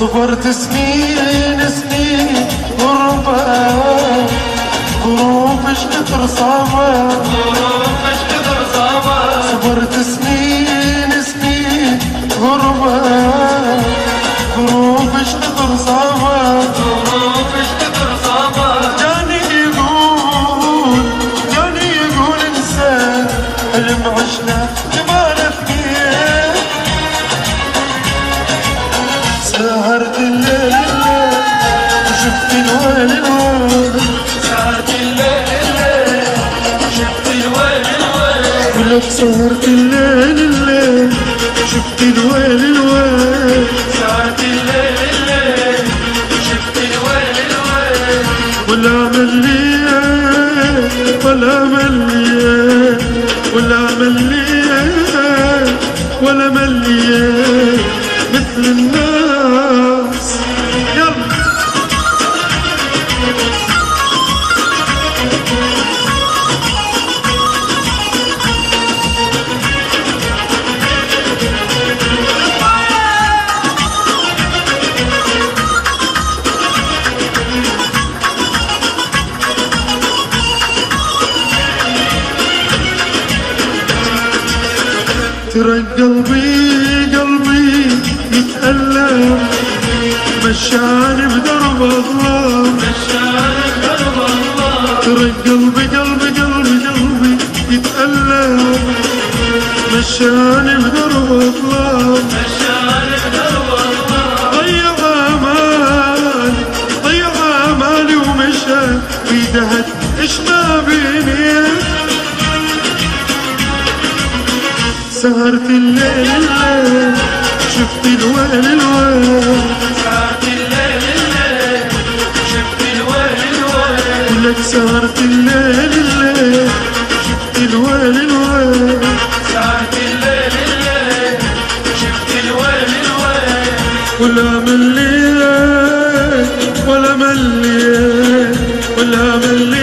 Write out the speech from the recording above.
صبرت سنين سنين غربة، ظروف اش كتر صعبة، صبرت سنين سنين غربة، ظروف اش كتر صعبة، جاني يقول انسى حلم عشنا جمال فيه، سهرت الليل وشفت الويل الويل، سهرت الليل شفت الويل الويل، ولك سهرت الليل شفت الويل الويل، سهرت الليل شفت الويل الويل، ولا مليت ولا مليت ولا مليت ولا مليت مثل الناس. يلا ترى قلبي يتألم، مشاني بدرب الظلام، ترى قلبي يتألم، مشاني بدرب الظلام، ضيع امالي ومشى بيدهد ايش ما بيني، سهرت الليل شفت الويل الويل، سهرت الليل شفت الويل الويل، ولك سهرت الليل شفت الويل الويل، سهرت الليل شفت الويل الويل، ولا مليت ولا مليت ولا مليت